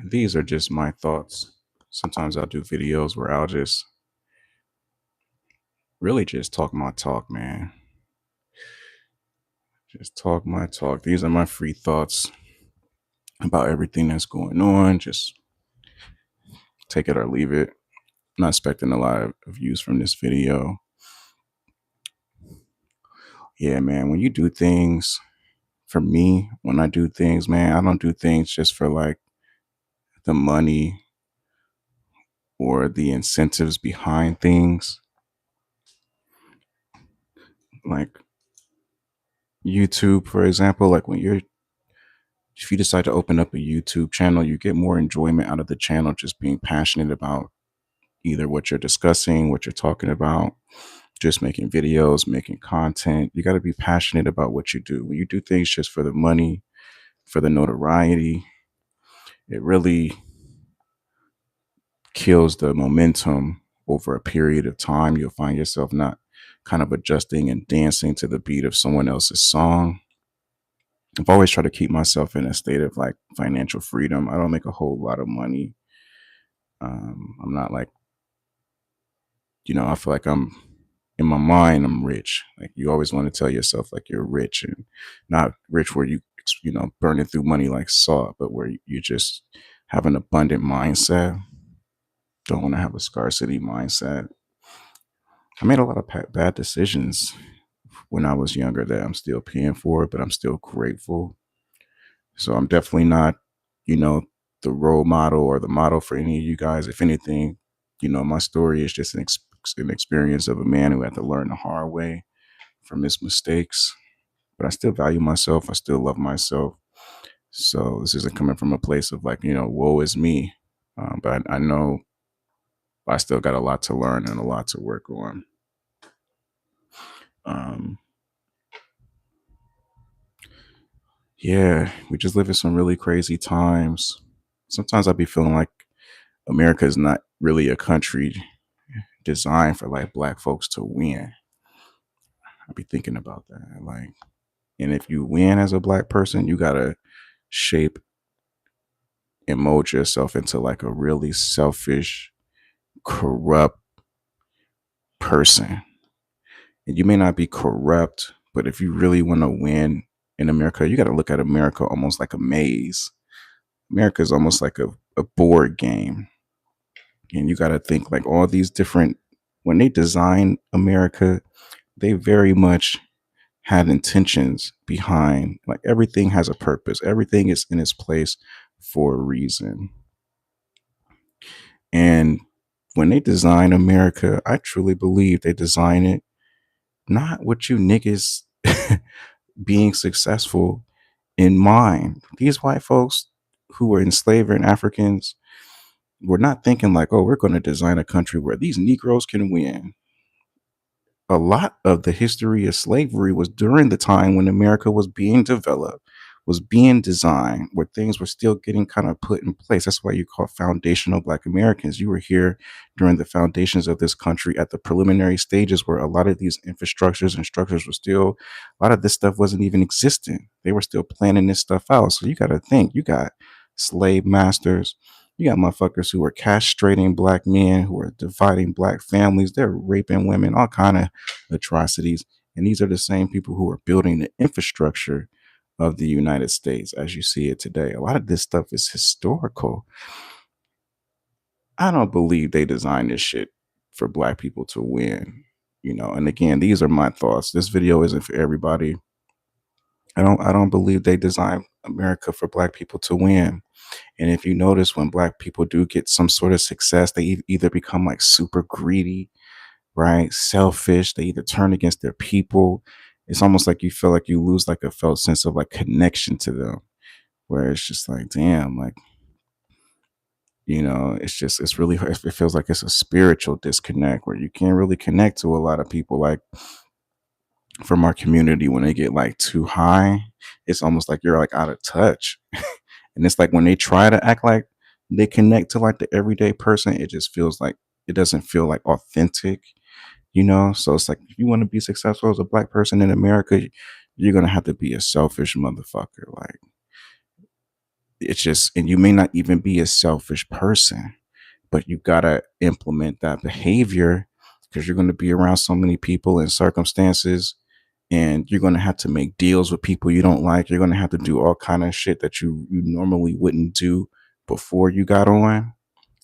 These are just my thoughts. Sometimes I'll do videos where I'll just really just talk my talk, man. Just talk my talk. These are my free thoughts about everything that's going on. Just take it or leave it. I'm not expecting a lot of views from this video. Yeah, man, when you do things, for me, when I do things, man, I don't do things just for like the money or the incentives behind things. Like YouTube, for example, like if you decide to open up a YouTube channel, you get more enjoyment out of the channel just being passionate about either what you're discussing, what you're talking about, just making videos, making content. You got to be passionate about what you do. When you do things just for the money, for the notoriety, it really kills the momentum over a period of time. You'll find yourself not kind of adjusting and dancing to the beat of someone else's song. I've always tried to keep myself in a state of like financial freedom. I don't make a whole lot of money. I'm not like, I feel like I'm in my mind, I'm rich. Like you always want to tell yourself like you're rich, and not rich where burning through money like salt, but where you just have an abundant mindset. Don't want to have a scarcity mindset. I made a lot of bad decisions when I was younger that I'm still paying for, but I'm still grateful. So I'm definitely not, you know, the role model or the model for any of you guys. If anything, my story is just an experience of a man who had to learn the hard way from his mistakes. But I still value myself. I still love myself. So this isn't coming from a place of like, woe is me. But I know I still got a lot to learn and a lot to work on. Um, yeah, we just live in some really crazy times. Sometimes I'd be feeling like America is not really a country designed for like black folks to win. I'd be thinking about that. Like, and if you win as a black person, you gotta shape and mold yourself into like a really selfish, corrupt person. And you may not be corrupt, but if you really want to win in America, you got to look at America almost like a maze. America is almost like a board game. And you got to think like all these different, when they design America, they very much had intentions behind, like everything has a purpose. Everything is in its place for a reason. And when they design America, I truly believe they design it not what you niggas being successful in mind. These white folks who were enslaved and Africans were not thinking like, oh, we're going to design a country where these Negroes can win. A lot of the history of slavery was during the time when America was being developed, was being designed, where things were still getting kind of put in place. That's why you call foundational Black Americans. You were here during the foundations of this country at the preliminary stages where a lot of these infrastructures and structures were still, a lot of this stuff wasn't even existing. They were still planning this stuff out. So you got to think, you got slave masters, you got motherfuckers who are castrating black men, who are dividing black families. They're raping women, all kind of atrocities. And these are the same people who are building the infrastructure of the United States as you see it today. A lot of this stuff is historical. I don't believe they designed this shit for black people to win. And again, these are my thoughts. This video isn't for everybody. I don't believe they designed America for black people to win. And if you notice, when black people do get some sort of success, they either become like super greedy, right? Selfish. They either turn against their people. It's almost like you feel like you lose like a felt sense of like connection to them, where it's just like, damn, like, it's really, it feels like it's a spiritual disconnect where you can't really connect to a lot of people. Like from our community, when they get like too high, it's almost like you're like out of touch. And it's like when they try to act like they connect to like the everyday person, it just feels like it doesn't feel like authentic. So it's like if you want to be successful as a black person in America, you're gonna have to be a selfish motherfucker. Like It's just, and you may not even be a selfish person, but you gotta implement that behavior because you're going to be around so many people and circumstances, and you're going to have to make deals with people you don't like. You're going to have to do all kind of shit that you normally wouldn't do before you got on.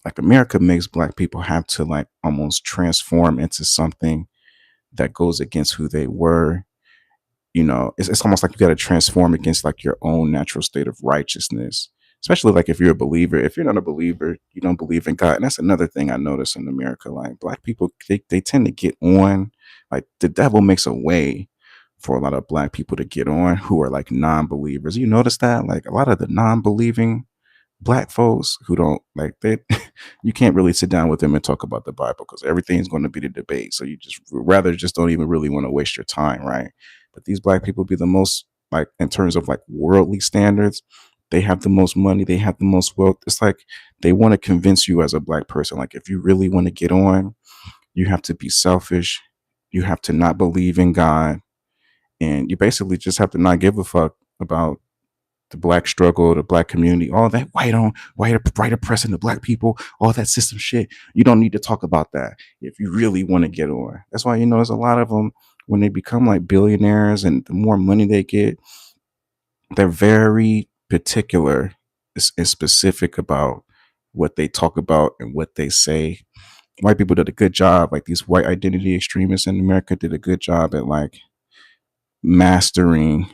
Like, America makes black people have to like almost transform into something that goes against who they were. It's almost like you got to transform against like your own natural state of righteousness, especially like if you're a believer. If you're not a believer, you don't believe in God. And that's another thing I notice in America. Like, black people, they tend to get on, like, the devil makes a way for a lot of black people to get on who are like non-believers. You notice that? Like, a lot of the non-believing black folks who don't like they you can't really sit down with them and talk about the Bible because everything's going to be the debate. So you just rather just don't even really want to waste your time, right? But these black people be the most, like, in terms of like worldly standards, they have the most money, they have the most wealth. It's like they want to convince you as a black person, like, if you really want to get on, you have to be selfish, you have to not believe in God, and you basically just have to not give a fuck about the black struggle, the black community, all that white oppressing the black people, all that system shit. You don't need to talk about that if you really want to get on. That's why, there's a lot of them, when they become like billionaires and the more money they get, they're very particular and specific about what they talk about and what they say. White people did a good job, like these white identity extremists in America did a good job at like mastering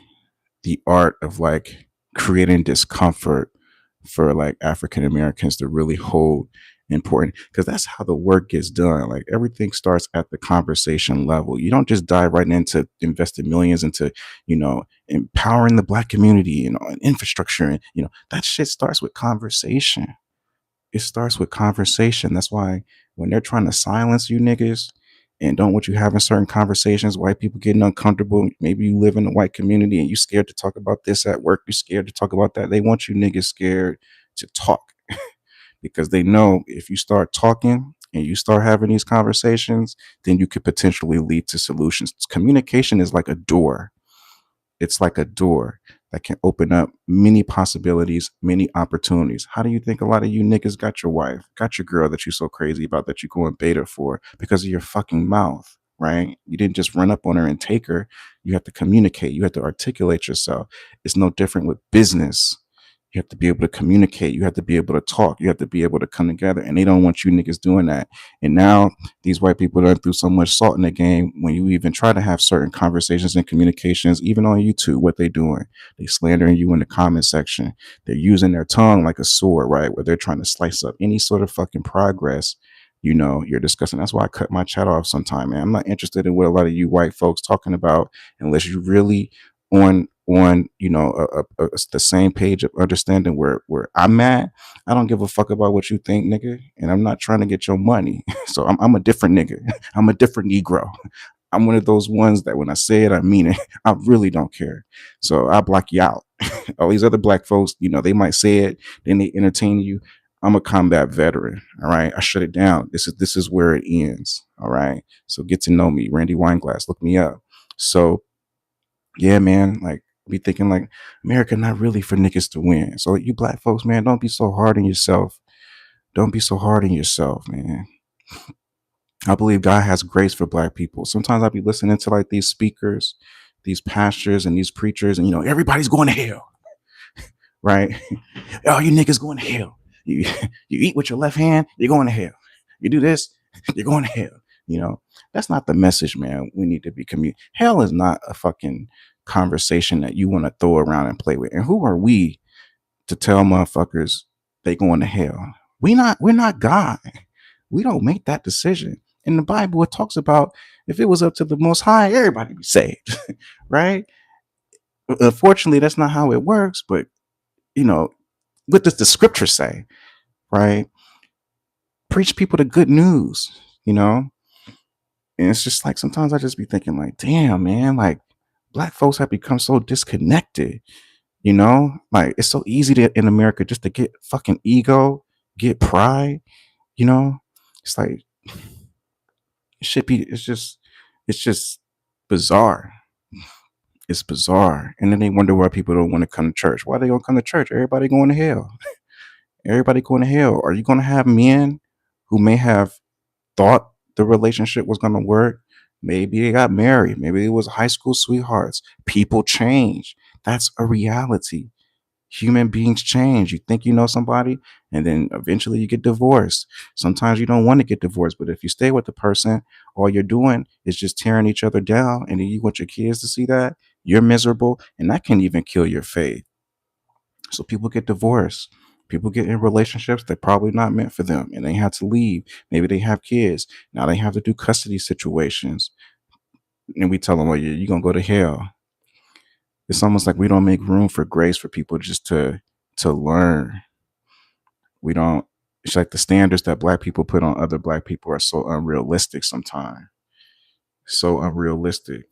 the art of like creating discomfort for like African Americans to really hold important, because that's how the work gets done. Like, everything starts at the conversation level. You don't just dive right into investing millions into, empowering the black community, and infrastructure, and that shit starts with conversation. It starts with conversation. That's why when they're trying to silence you niggas and don't want you having certain conversations, white people getting uncomfortable. Maybe you live in a white community and you scared to talk about this at work. You scared to talk about that. They want you niggas scared to talk because they know if you start talking and you start having these conversations, then you could potentially lead to solutions. Communication is like a door. It's like a door that can open up many possibilities, many opportunities. How do you think a lot of you niggas got your wife, got your girl that you so crazy about that you go and bait her for? Because of your fucking mouth, right? You didn't just run up on her and take her. You have to communicate. You have to articulate yourself. It's no different with business. You have to be able to communicate. You have to be able to talk. You have to be able to come together. And they don't want you niggas doing that. And now these white people are through so much salt in the game. When you even try to have certain conversations and communications, even on YouTube, what they doing? They slandering you in the comment section. They're using their tongue like a sword, right? Where they're trying to slice up any sort of fucking progress you're discussing. That's why I cut my chat off sometime, man. I'm not interested in what a lot of you white folks talking about unless you really on the same page of understanding where I'm at. I don't give a fuck about what you think, nigga, and I'm not trying to get your money. So I'm a different nigga. I'm a different Negro. I'm one of those ones that when I say it, I mean it. I really don't care. So I block you out. All these other black folks, they might say it, then they entertain you. I'm a combat veteran. All right. I shut it down. This is where it ends. All right. So get to know me. Randy Weinglass. Look me up. So yeah, man, like, be thinking like America not really for niggas to win. So you black folks, man, don't be so hard on yourself. Don't be so hard on yourself, man. I believe God has grace for black people. Sometimes I'll be listening to like these speakers, these pastors and these preachers, and everybody's going to hell, right? Oh, you niggas going to hell. You you eat with your left hand, you're going to hell. You do this, you're going to hell. That's not the message, man. We need to be hell is not a fucking conversation that you want to throw around and play with. And who are we to tell motherfuckers they going to hell? We're not God. We don't make that decision. In the Bible, it talks about if it was up to the Most High, everybody be saved, right? Unfortunately, that's not how it works. But what does the scripture say, right? Preach people the good news, And it's just like sometimes I just be thinking like, damn, man, like black folks have become so disconnected, Like it's so easy to in America just to get fucking ego, get pride, you know? It's like it should be it's just bizarre. It's bizarre. And then they wonder why people don't want to come to church. Why they don't come to church? Everybody going to hell. Everybody going to hell. Are you going to have men who may have thought the relationship was going to work? Maybe they got married. Maybe it was high school sweethearts. People change. That's a reality. Human beings change. You think you know somebody, and then eventually you get divorced. Sometimes you don't want to get divorced, but if you stay with the person, all you're doing is just tearing each other down, and then you want your kids to see that you're miserable, and that can even kill your faith. So people get divorced. People get in relationships that probably not meant for them, and they have to leave. Maybe they have kids. Now they have to do custody situations, and we tell them, "Well, you're gonna go to hell." It's almost like we don't make room for grace for people just to learn. We don't. It's like the standards that black people put on other black people are so unrealistic sometimes. So unrealistic.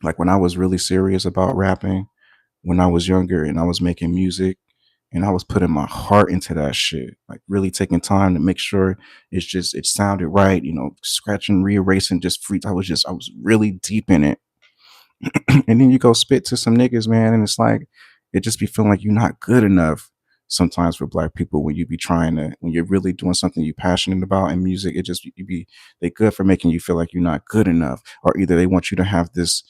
Like when I was really serious about rapping, when I was younger and I was making music and I was putting my heart into that shit, like really taking time to make sure it sounded right, scratching, reerasing, just free. I was really deep in it. And then you go spit to some niggas, man, and it's like it just be feeling like you're not good enough sometimes for black people when you be trying to when you're really doing something you're passionate about in music. It just you be they good for making you feel like you're not good enough, or either they want you to have this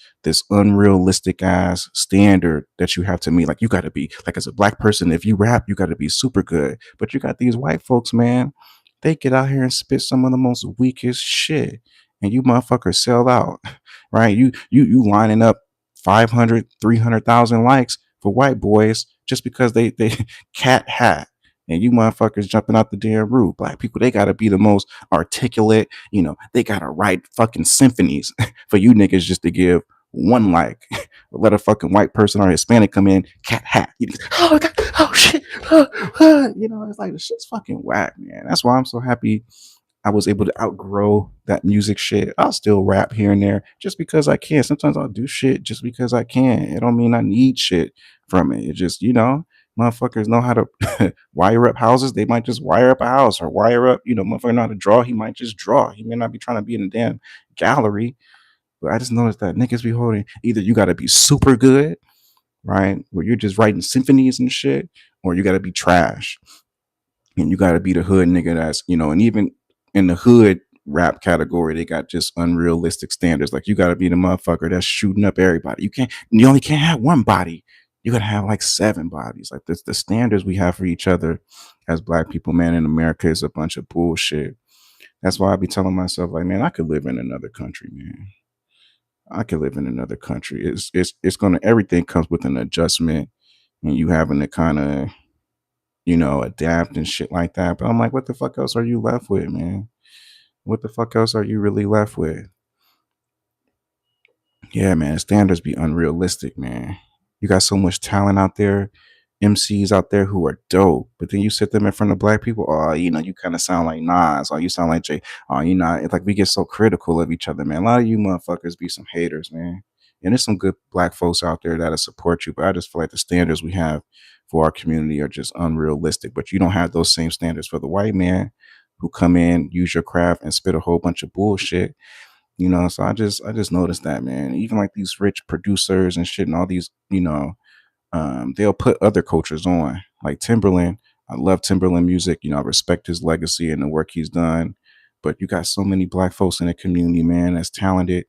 unrealistic ass standard that you have to meet. Like you got to be like as a black person, if you rap, you got to be super good. But you got these white folks, man. They get out here and spit some of the most weakest shit, and you motherfuckers sell out. Right? You lining up 500, 300,000 likes for white boys just because they cat hat. And you motherfuckers jumping out the damn roof. Black people, they gotta be the most articulate, they gotta write fucking symphonies for you niggas just to give one like. Let a fucking white person or Hispanic come in, cat hat. Oh God, oh shit. It's like the shit's fucking whack, man. That's why I'm so happy I was able to outgrow that music shit. I'll still rap here and there just because I can. Sometimes I'll do shit just because I can. It don't mean I need shit from it. It just, motherfuckers know how to wire up houses. They might just wire up a house or wire up, motherfucker know how to draw. He might just draw. He may not be trying to be in a damn gallery. But I just noticed that niggas be holding either you got to be super good, right? Where you're just writing symphonies and shit, or you got to be trash and you got to be the hood nigga that's and even in the hood rap category they got just unrealistic standards. Like you got to be the motherfucker that's shooting up everybody. You only can't have one body, you gotta have like seven bodies. Like this, the standards we have for each other as black people, man, in America is a bunch of bullshit. That's why I be telling myself, like, man, I could live in another country, man. I could live in another country. It's gonna everything comes with an adjustment and you having to kind of adapt and shit like that. But I'm like, what the fuck else are you left with, man? What the fuck else are you really left with? Yeah, man, standards be unrealistic, man. You got so much talent out there, MCs out there who are dope, but then you sit them in front of black people. Oh, you kind of sound like Nas, or you sound like Jay. Oh, it's like we get so critical of each other, man. A lot of you motherfuckers be some haters, man. And there's some good black folks out there that'll support you, but I just feel like the standards we have for our community are just unrealistic. But you don't have those same standards for the white man who come in, use your craft, and spit a whole bunch of bullshit. So I just noticed that, man. Even like these rich producers and shit and all these, they'll put other cultures on. Like Timberland. I love Timberland music. I respect his legacy and the work he's done. But you got so many black folks in the community, man, that's talented.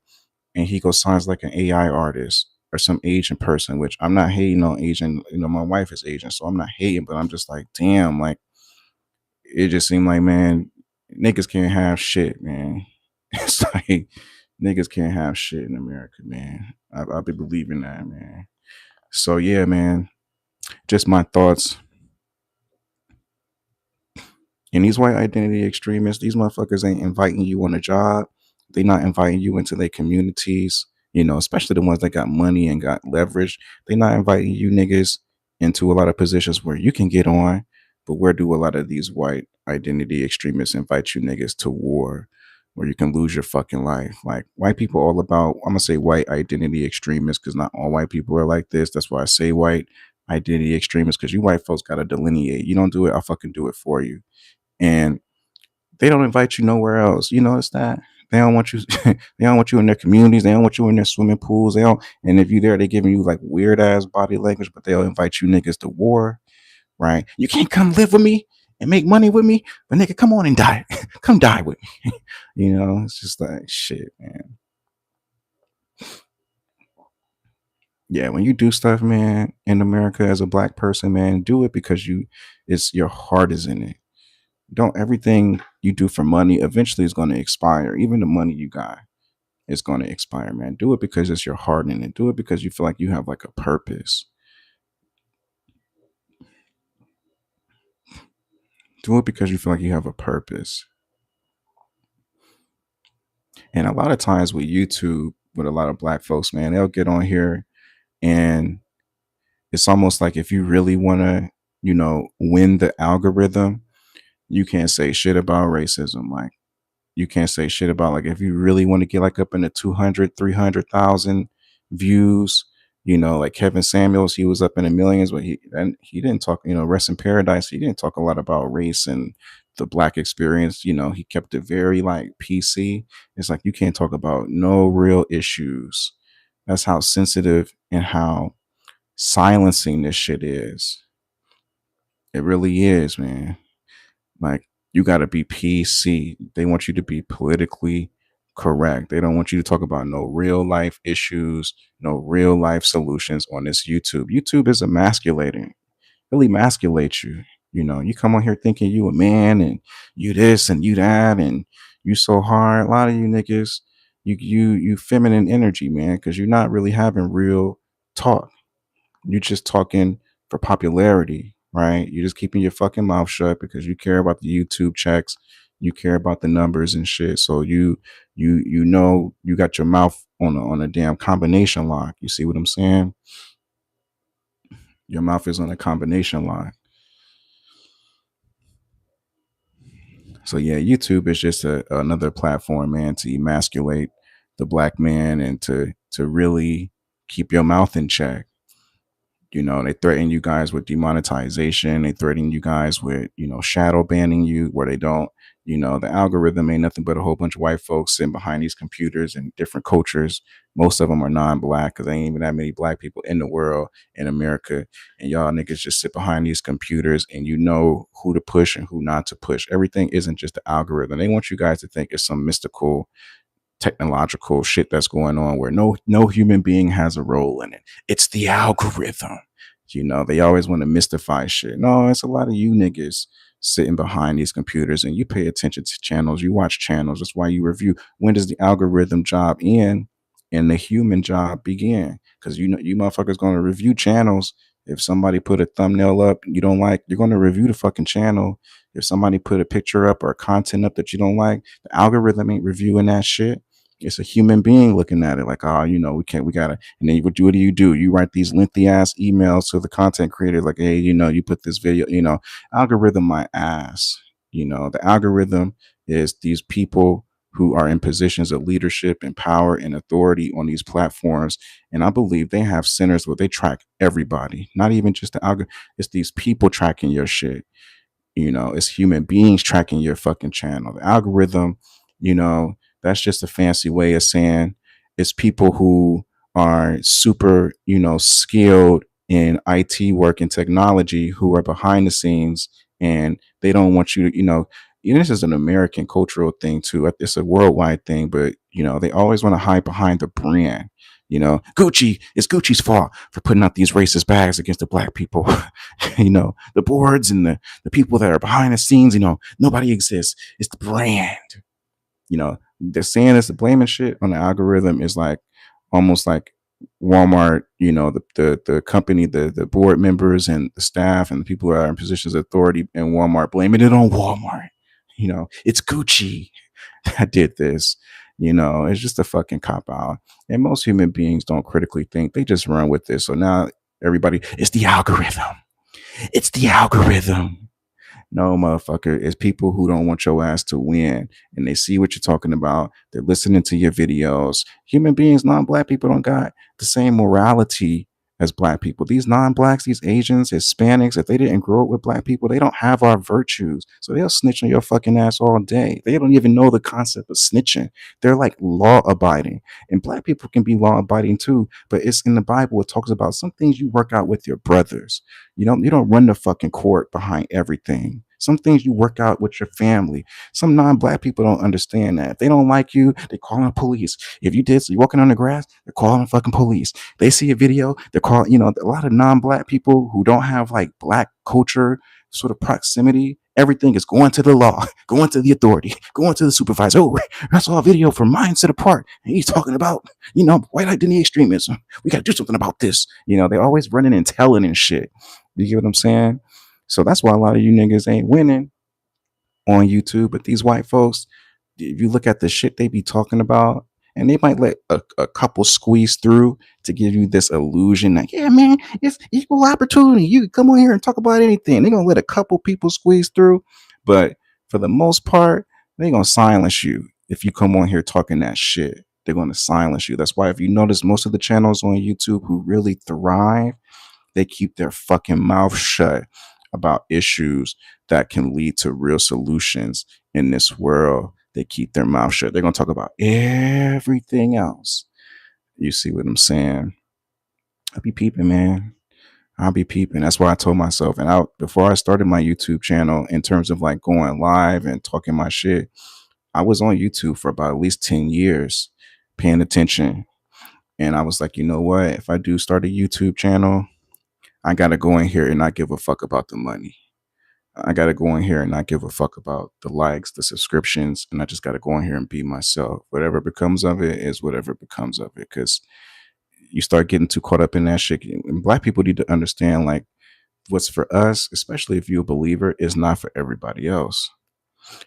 And he goes signs like an AI artist or some Asian person, which I'm not hating on Asian. My wife is Asian, so I'm not hating, but I'm just like, damn, like it just seemed like, man, niggas can't have shit, man. It's like niggas can't have shit in America, man. I'll be believing that, man. So yeah, man. Just my thoughts. And these white identity extremists, these motherfuckers ain't inviting you on a job. They not inviting you into their communities, especially the ones that got money and got leverage. They not inviting you niggas into a lot of positions where you can get on. But where do a lot of these white identity extremists invite you niggas to war where you can lose your fucking life? Like white people all about, I'm gonna say white identity extremists because not all white people are like this. That's why I say white identity extremists, because you white folks gotta delineate. You don't do it, I'll fucking do it for you. And they don't invite you nowhere else. You notice that? They don't want you. They don't want you in their communities. They don't want you in their swimming pools. They don't. And if you there, they giving you like weird ass body language, but they'll invite you niggas to war, right? You can't come live with me and make money with me, but nigga, come on and die. Come die with me. It's just like shit, man. Yeah, when you do stuff, man, in America as a black person, man, do it because it's your heart is in it. Don't everything you do for money eventually is going to expire. Even the money you got is going to expire, man. Do it because it's your heart in it. Do it because you feel like you have like a purpose. Do it because you feel like you have a purpose. And a lot of times with YouTube, with a lot of black folks, man, they'll get on here and it's almost like if you really want to, win the algorithm, you can't say shit about racism. Like, you can't say shit about, like, if you really want to get like up in the 200, 300,000 views, like Kevin Samuels, he was up in the millions, but he didn't talk, Rest in Paradise. He didn't talk a lot about race and the black experience. He kept it very like PC. It's like, you can't talk about no real issues. That's how sensitive and how silencing this shit is. It really is, man. Like, you got to be PC. They want you to be politically correct. They don't want you to talk about no real life issues, no real life solutions on this YouTube. YouTube is emasculating, really emasculates you. You come on here thinking you a man and you this and you that and you so hard. A lot of you niggas, you feminine energy, man, because you're not really having real talk. You're just talking for popularity, right? You're just keeping your fucking mouth shut because you care about the YouTube checks, you care about the numbers and shit. So you got your mouth on a damn combination lock. You see what I'm saying? Your mouth is on a combination lock. So yeah, YouTube is just another platform, man, to emasculate the black man and to really keep your mouth in check. They threaten you guys with demonetization. They threaten you guys with, shadow banning you where they don't, the algorithm ain't nothing but a whole bunch of white folks sitting behind these computers and different cultures. Most of them are non-black because there ain't even that many black people in the world in America. And y'all niggas just sit behind these computers and you know who to push and who not to push. Everything isn't just the algorithm. They want you guys to think it's some mystical technological shit that's going on where no human being has a role in it. It's the algorithm. They always want to mystify shit. No, it's a lot of you niggas sitting behind these computers and you pay attention to channels. You watch channels. That's why you review. When does the algorithm job end and the human job begin? Because you motherfuckers going to review channels. If somebody put a thumbnail up you don't like, you're going to review the fucking channel. If somebody put a picture up or content up that you don't like, the algorithm ain't reviewing that shit. It's a human being looking at it like, oh, we gotta. And then what do? You write these lengthy ass emails to the content creator like, hey, you put this video, algorithm my ass. The algorithm is these people who are in positions of leadership and power and authority on these platforms. And I believe they have centers where they track everybody, not even just the algorithm. It's these people tracking your shit. It's human beings tracking your fucking channel. The algorithm, that's just a fancy way of saying it's people who are super, skilled in IT work and technology who are behind the scenes and they don't want you to, this is an American cultural thing too. It's a worldwide thing, but they always want to hide behind the brand. Gucci, it's Gucci's fault for putting out these racist bags against the black people. The boards and the people that are behind the scenes, nobody exists. It's the brand. They're saying it's the blaming shit on the algorithm is like almost like Walmart, the company, the board members and the staff and the people who are in positions of authority in Walmart blaming it on Walmart. It's Gucci that did this. It's just a fucking cop out. And most human beings don't critically think. They just run with this. So now everybody, it's the algorithm. It's the algorithm. No, motherfucker. It's people who don't want your ass to win. And they see what you're talking about. They're listening to your videos. Human beings, non-black people don't got the same morality as black people. These non-blacks, these Asians, Hispanics, if they didn't grow up with black people, they don't have our virtues. So they'll snitch on your fucking ass all day. They don't even know the concept of snitching. They're like law abiding. And black people can be law abiding too, but it's in the Bible. It talks about some things you work out with your brothers. You don't run the fucking court behind everything. Some things you work out with your family. Some non-black people don't understand that. If they don't like you, they call the police. If you did, so you're walking on the grass, they're calling the fucking police. They see a video, they're calling, a lot of non-black people who don't have like black culture sort of proximity. Everything is going to the law, going to the authority, going to the supervisor. Oh, I saw a video from Mindset Apart, and he's talking about, white identity extremism. We got to do something about this. They always running and telling and shit. You get what I'm saying? So that's why a lot of you niggas ain't winning on YouTube. But these white folks, if you look at the shit they be talking about, and they might let a couple squeeze through to give you this illusion that, yeah, man, it's equal opportunity. You can come on here and talk about anything. They're going to let a couple people squeeze through. But for the most part, they're going to silence you if you come on here talking that shit. They're going to silence you. That's why if you notice most of the channels on YouTube who really thrive, they keep their fucking mouth shut about issues that can lead to real solutions in this world. They keep their mouth shut. They're going to talk about everything else. You see what I'm saying? I'll be peeping, man. I'll be peeping. That's why I told myself, and before I started my YouTube channel, in terms of like going live and talking my shit, I was on YouTube for about at least 10 years paying attention. And I was like, you know what? If I do start a YouTube channel, I got to go in here and not give a fuck about the money. I got to go in here and not give a fuck about the likes, the subscriptions, and I just got to go in here and be myself. Whatever becomes of it is whatever becomes of it, because you start getting too caught up in that shit. And black people need to understand, like, what's for us, especially if you're a believer, is not for everybody else.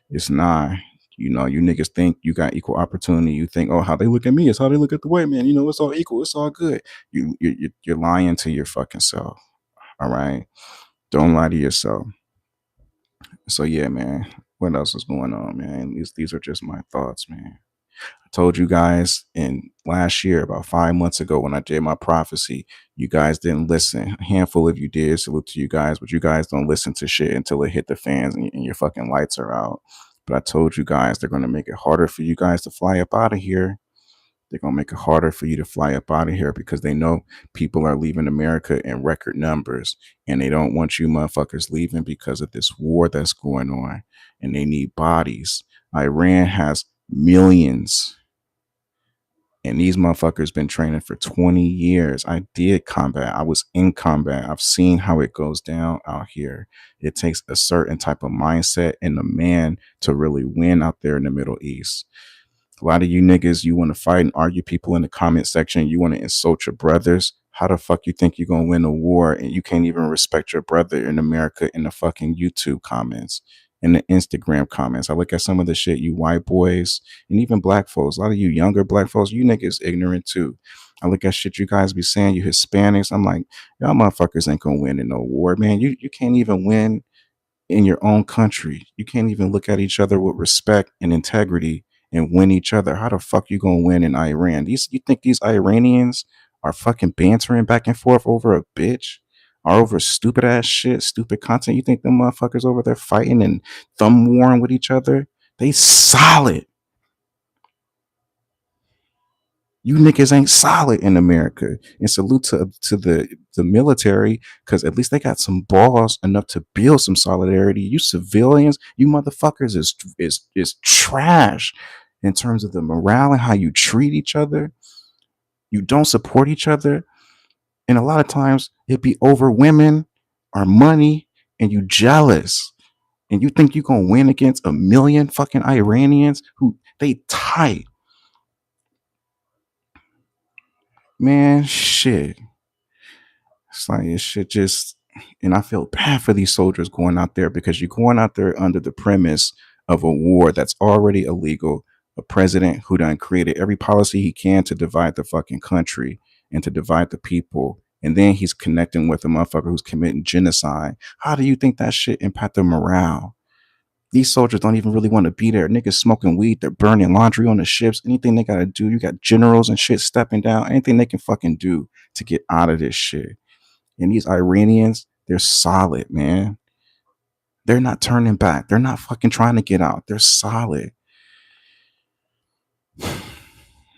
It's not. You niggas think you got equal opportunity. You think, oh, how they look at me is how they look at the white man. It's all equal. It's all good. You're lying to your fucking self. All right? Don't lie to yourself. So yeah, man. What else is going on, man? These are just my thoughts, man. I told you guys in last year, about 5 months ago, when I did my prophecy, you guys didn't listen. A handful of you did. Salute to you guys, but you guys don't listen to shit until it hit the fans and your fucking lights are out. But I told you guys they're going to make it harder for you guys to fly up out of here. They're going to make it harder for you to fly up out of here because they know people are leaving America in record numbers, and they don't want you motherfuckers leaving because of this war that's going on, and they need bodies. Iran has millions, and these motherfuckers been training for 20 years. I did combat. I was in combat. I've seen how it goes down out here. It takes a certain type of mindset and a man to really win out there in the Middle East. A lot of you niggas, you want to fight and argue people in the comment section. You want to insult your brothers. How the fuck you think you're going to win a war and you can't even respect your brother in America in the fucking YouTube comments, in the Instagram comments? I look at some of the shit you white boys and even black folks, a lot of you younger black folks, you niggas ignorant too. I look at shit you guys be saying, you Hispanics. I'm like, y'all motherfuckers ain't going to win in no war, man. You can't even win in your own country. You can't even look at each other with respect and integrity and win each other. How the fuck you gonna win in Iran? You think these Iranians are fucking bantering back and forth over a bitch or over stupid ass shit, stupid content? You think them motherfuckers over there fighting and thumb warring with each other? They solid. You niggas ain't solid in America. And salute to the military, because at least they got some balls enough to build some solidarity. You civilians, you motherfuckers is trash in terms of the morale and how you treat each other. You don't support each other. And a lot of times it be over women or money, and you jealous. And you think you're gonna win against a million fucking Iranians who they tight. Man, shit. It's like it should just, and I feel bad for these soldiers going out there, because you're going out there under the premise of a war that's already illegal, a president who done created every policy he can to divide the fucking country and to divide the people. And then he's connecting with a motherfucker who's committing genocide. How do you think that shit impact the morale? These soldiers don't even really want to be there. Niggas smoking weed, they're burning laundry on the ships. Anything they gotta do, you got generals and shit stepping down. Anything they can fucking do to get out of this shit. And these Iranians, they're solid, man. They're not turning back. They're not fucking trying to get out. They're solid.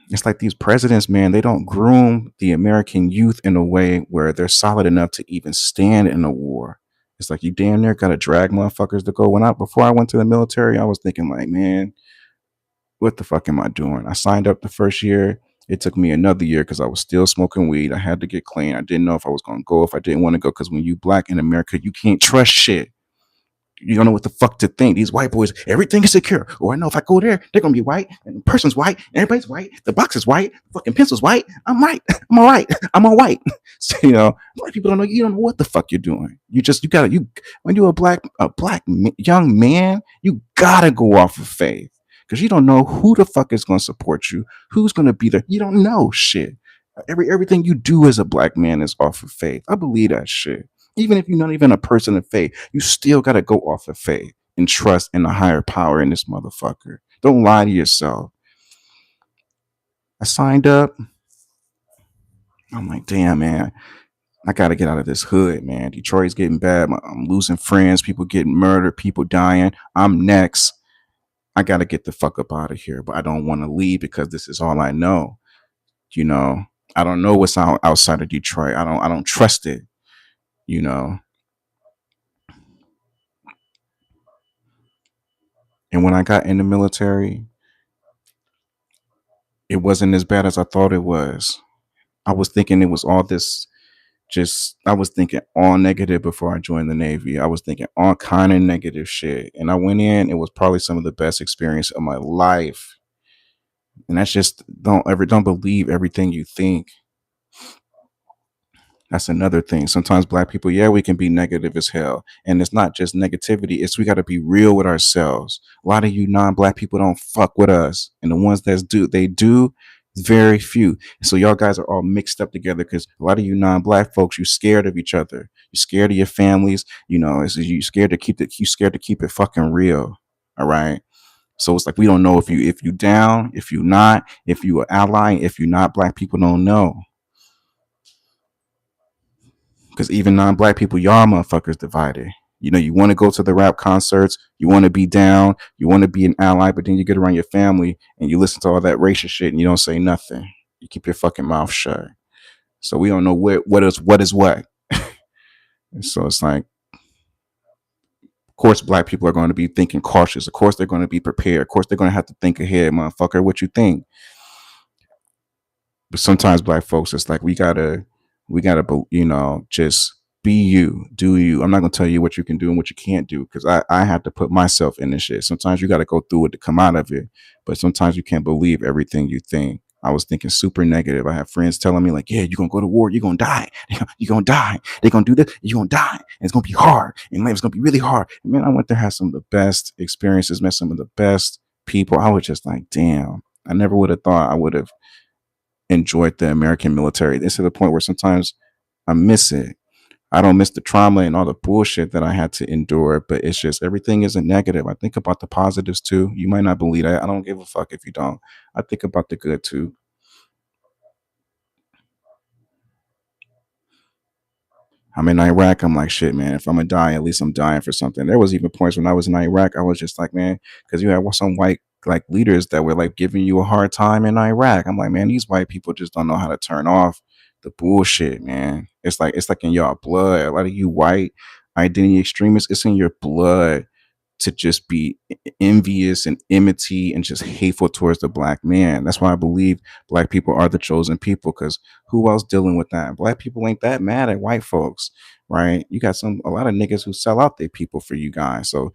It's like these presidents, man, they don't groom the American youth in a way where they're solid enough to even stand in a war. It's like you damn near gotta drag motherfuckers to go. Before I went to the military, I was thinking like, man, what the fuck am I doing? I signed up the first year. It took me another year because I was still smoking weed. I had to get clean. I didn't know if I was gonna go, if I didn't want to go. Because when you black in America, you can't trust shit. You don't know what the fuck to think. These white boys, everything is secure. Or I know if I go there, they're gonna be white, and the person's white, everybody's white, the box is white, the fucking pencil's white. I'm white. I'm all right. I'm all white. So white people don't know. You don't know what the fuck you're doing. You when you're a black young man, you gotta go off of faith because you don't know who the fuck is gonna support you, who's gonna be there. You don't know shit. Everything you do as a black man is off of faith. I believe that shit. Even if you're not even a person of faith, you still got to go off of faith and trust in a higher power in this motherfucker. Don't lie to yourself. I signed up. I'm like, damn, man, I got to get out of this hood, man. Detroit's getting bad. I'm losing friends. People getting murdered. People dying. I'm next. I got to get the fuck up out of here. But I don't want to leave because this is all I know. You know, I don't know what's outside of Detroit. I don't trust it. You know, and when I got in the military, it wasn't as bad as I thought it was. I was thinking it was all this I was thinking all negative before I joined the Navy. I was thinking all kind of negative shit. And I went in, it was probably some of the best experience of my life. And that's just don't believe everything you think. That's another thing. Sometimes black people, yeah, we can be negative as hell. And it's not just negativity, it's we got to be real with ourselves. A lot of you non-black people don't fuck with us. And the ones that do, they do, very few. So y'all guys are all mixed up together because a lot of you non-black folks, you scared of each other. You're scared of your families. You scared to keep it fucking real. All right. So it's like we don't know if you down, if you not, if you are ally, if you not, black people don't know. Because even non-black people, y'all motherfuckers divided. You want to go to the rap concerts, you want to be down, you want to be an ally, but then you get around your family and you listen to all that racist shit and you don't say nothing. You keep your fucking mouth shut. So we don't know what is what. And so it's like, of course, black people are going to be thinking cautious. Of course, they're going to be prepared. Of course, they're going to have to think ahead, motherfucker. What you think? But sometimes black folks, it's like we gotta just be you, do you. I'm not gonna tell you what you can do and what you can't do because I had to put myself in this shit. Sometimes you got to go through it to come out of it, but sometimes you can't believe everything you think. I was thinking super negative. I have friends telling me like, yeah, you're gonna go to war, you're gonna die, you're gonna die, they're gonna do this, you're gonna die, and it's gonna be hard, and life's gonna be really hard. And man, I went there, had some of the best experiences, met some of the best people. I was just like, damn, I never would have thought I would have enjoyed the American military. It's to the point where sometimes I miss it. I don't miss the trauma and all the bullshit that I had to endure, but it's just everything isn't negative. I think about the positives too. You might not believe that. I don't give a fuck if you don't. I think about the good too. I'm in Iraq. I'm like, shit, man. If I'm gonna die, at least I'm dying for something. There was even points when I was in Iraq, I was just like, man, because you had some white like leaders that were like giving you a hard time in Iraq. I'm like, man, these white people just don't know how to turn off the bullshit, man. It's like in y'all blood. A lot of you white identity extremists, it's in your blood to just be envious and enmity and just hateful towards the black man. That's why I believe black people are the chosen people, because who else dealing with that? Black people ain't that mad at white folks, right? You got a lot of niggas who sell out their people for you guys. So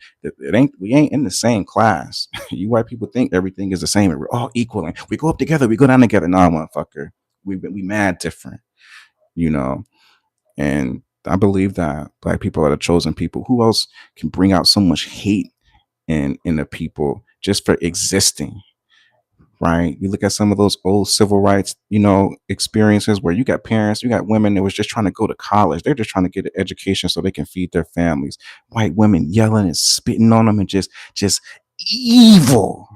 we ain't in the same class. You white people think everything is the same and we're all equal and we go up together, we go down together. Nah, motherfucker. We mad different, you know. And I believe that black people are the chosen people. Who else can bring out so much hate in the people just for existing? right? You look at some of those old civil rights, experiences where you got parents, you got women that was just trying to go to college. They're just trying to get an education so they can feed their families. White women yelling and spitting on them and just evil.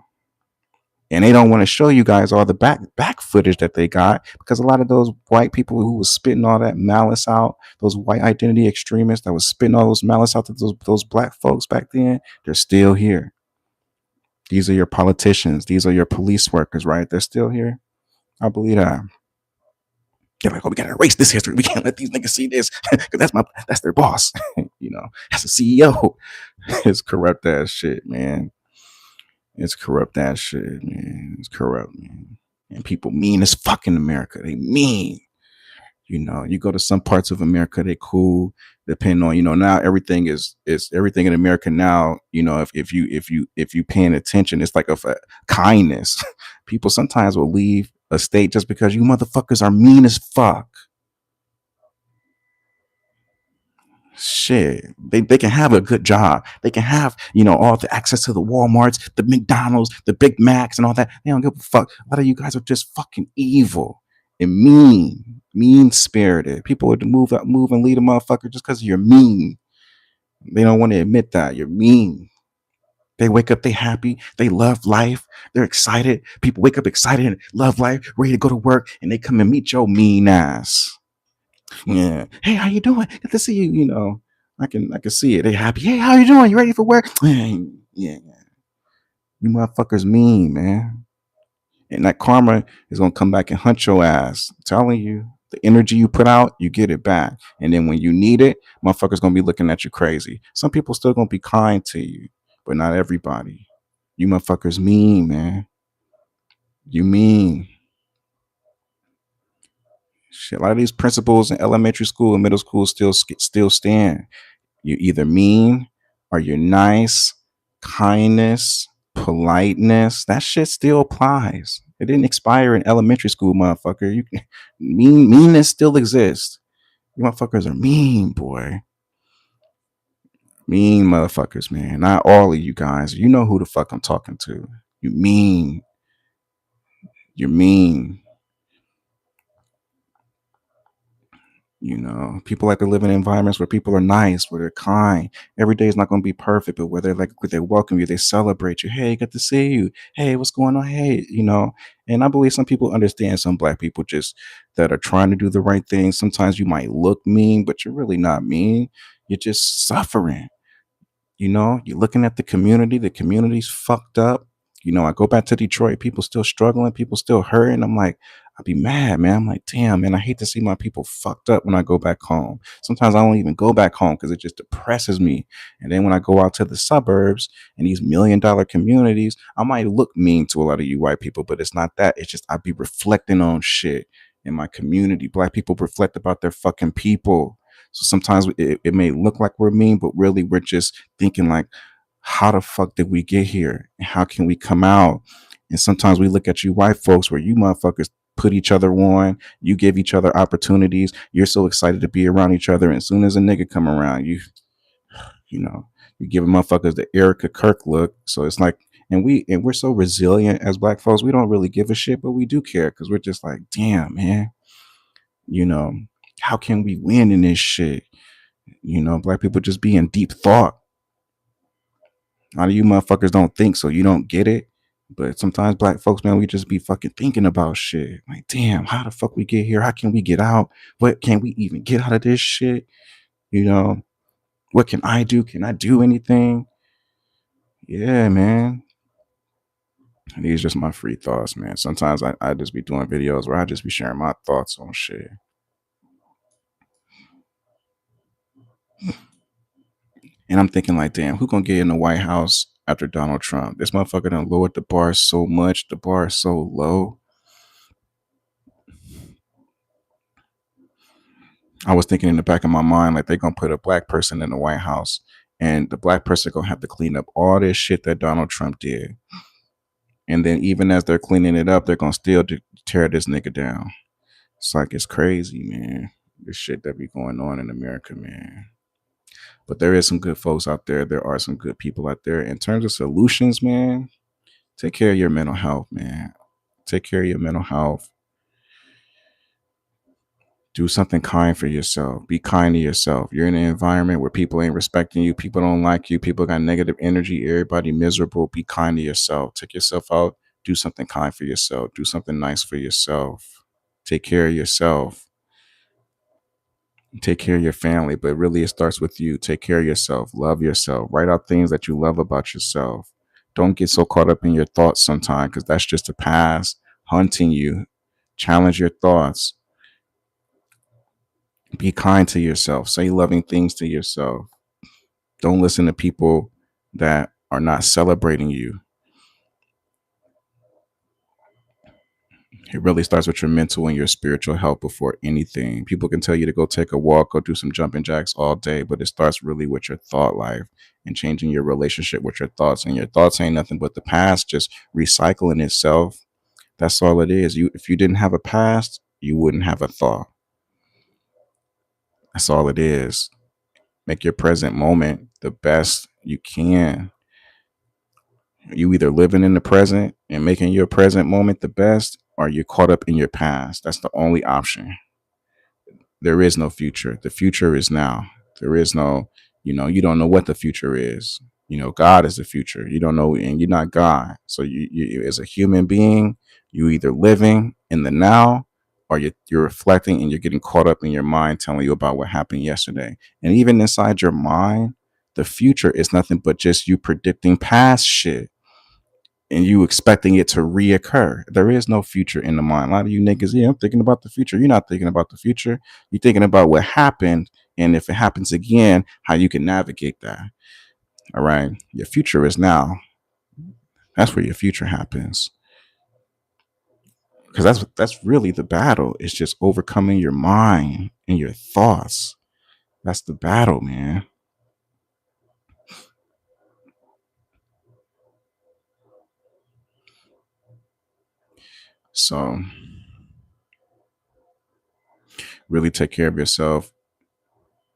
And they don't want to show you guys all the back footage that they got, because a lot of those white people who was spitting all that malice out, those white identity extremists that was spitting all those malice out to those black folks back then, they're still here. These are your politicians. These are your police workers, right? They're still here. I believe that. They're like, oh, we gotta erase this history. We can't let these niggas see this because that's their boss. That's a CEO. It's corrupt ass shit, man. It's corrupt ass shit, man. It's corrupt, man. And people mean as fuck in America. They mean. You go to some parts of America, they cool. Depending on, now everything is everything in America now. If you paying attention, it's like a kindness. People sometimes will leave a state just because you motherfuckers are mean as fuck. Shit, they can have a good job. They can have all the access to the Walmarts, the McDonald's, the Big Macs, and all that. They don't give a fuck. A lot of you guys are just fucking evil and mean spirited. People would move and lead a motherfucker just because you're mean. They don't want to admit that you're mean. They wake up, they happy, they love life, they're excited. People wake up excited and love life, ready to go to work, and they come and meet your mean ass. Yeah. Hey, how you doing? Good to see you. I can see it. They happy. Hey, how you doing? You ready for work? Yeah. You motherfuckers mean, man. And that karma is gonna come back and hunt your ass. I'm telling you, the energy you put out, you get it back. And then when you need it, motherfuckers gonna be looking at you crazy. Some people still gonna be kind to you, but not everybody. You motherfuckers mean, man. You mean. Shit, a lot of these principles in elementary school and middle school still stand. You're either mean or you're nice. Kindness, politeness, that shit still applies. It didn't expire in elementary school, motherfucker. Meanness still exists. You motherfuckers are mean, boy. Mean motherfuckers, man. Not all of you guys. You know who the fuck I'm talking to. You mean. You're mean. People like to live in environments where people are nice, where they're kind. Every day is not going to be perfect, but where they welcome you, they celebrate you. Hey, good to see you. Hey, what's going on? Hey, And I believe some people understand some black people just that are trying to do the right thing. Sometimes you might look mean, but you're really not mean. You're just suffering. You're looking at the community's fucked up. I go back to Detroit, people still struggling, people still hurting. I'm like, I'd be mad, man. I'm like, damn, man, I hate to see my people fucked up when I go back home. Sometimes I don't even go back home because it just depresses me. And then when I go out to the suburbs and these $1 million communities, I might look mean to a lot of you white people, but it's not that. It's just I'd be reflecting on shit in my community. Black people reflect about their fucking people. So sometimes it may look like we're mean, but really we're just thinking like, how the fuck did we get here? And how can we come out? And sometimes we look at you white folks where you motherfuckers put each other on, you give each other opportunities. You're so excited to be around each other. And as soon as a nigga come around, you give motherfuckers the Erica Kirk look. So it's like, and we're so resilient as black folks. We don't really give a shit, but we do care because we're just like, damn, man, how can we win in this shit? Black people just be in deep thought. A lot of you motherfuckers don't think, so you don't get it. But sometimes black folks, man, we just be fucking thinking about shit. Like, damn, how the fuck we get here? How can we get out? What can we even get out of this shit? What can I do? Can I do anything? Yeah, man. And these are just my free thoughts, man. Sometimes I just be doing videos where I just be sharing my thoughts on shit. And I'm thinking like, damn, who gonna get in the White House after Donald Trump? This motherfucker done lowered the bar so much. The bar is so low. I was thinking in the back of my mind, like they're gonna put a black person in the White House, and the black person gonna have to clean up all this shit that Donald Trump did. And then even as they're cleaning it up, they're gonna still tear this nigga down. It's like, it's crazy, man. This shit that be going on in America, man. But there is some good folks out there. There are some good people out there. In terms of solutions, man, take care of your mental health, man. Take care of your mental health. Do something kind for yourself. Be kind to yourself. You're in an environment where people ain't respecting you. People don't like you. People got negative energy. Everybody miserable. Be kind to yourself. Take yourself out. Do something kind for yourself. Do something nice for yourself. Take care of yourself. Take care of your family, but really it starts with you. Take care of yourself. Love yourself. Write out things that you love about yourself. Don't get so caught up in your thoughts sometimes, because that's just the past hunting you. Challenge your thoughts. Be kind to yourself. Say loving things to yourself. Don't listen to people that are not celebrating you. It really starts with your mental and your spiritual health before anything. People can tell you to go take a walk, go do some jumping jacks all day, but it starts really with your thought life and changing your relationship with your thoughts. And your thoughts ain't nothing but the past just recycling itself. That's all it is. If you didn't have a past, you wouldn't have a thought. That's all it is. Make your present moment the best you can. You either living in the present and making your present moment the best, or you're caught up in your past. That's the only option. There is no future. The future is now. There is no, you don't know what the future is. God is the future. You don't know, and you're not God. So you as a human being, you either living in the now, or you're reflecting and you're getting caught up in your mind telling you about what happened yesterday. And even inside your mind, the future is nothing but just you predicting past shit and you expecting it to reoccur. There is no future in the mind. A lot of you niggas, yeah, I'm thinking about the future. You're not thinking about the future. You're thinking about what happened. And if it happens again, how you can navigate that. All right. Your future is now. That's where your future happens. Because that's really the battle. It's just overcoming your mind and your thoughts. That's the battle, man. So really take care of yourself.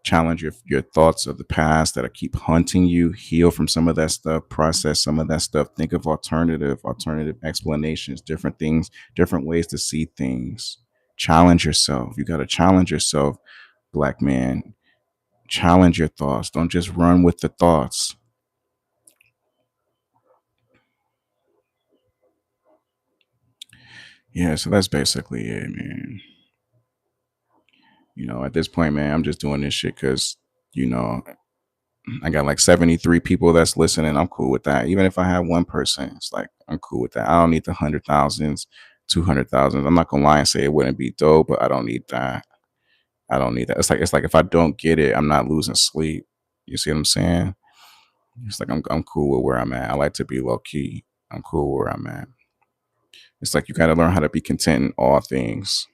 Challenge your thoughts of the past that keep hunting you. Heal from some of that stuff. Process some of that stuff. Think of alternative explanations, different things, different ways to see things. Challenge yourself. You got to challenge yourself, black man. Challenge your thoughts. Don't just run with the thoughts. Yeah, so that's basically it, man. At this point, man, I'm just doing this shit because you know I got like 73 people that's listening. I'm cool with that. Even if I have one person, it's like I'm cool with that. I don't need the 100,000s, 200,000s. I'm not gonna lie and say it wouldn't be dope, but I don't need that. I don't need that. It's like if I don't get it, I'm not losing sleep. You see what I'm saying? It's like I'm cool with where I'm at. I like to be low key. I'm cool where I'm at. It's like you gotta learn how to be content in all things.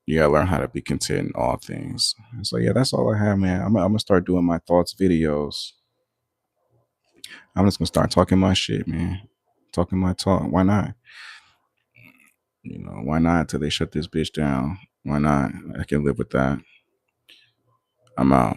You gotta learn how to be content in all things. So yeah, that's all I have, man. I'm gonna start doing my thoughts videos. I'm just gonna start talking my shit, man. Talking my talk. Why not? Why not till they shut this bitch down? Why not? I can live with that. I'm out.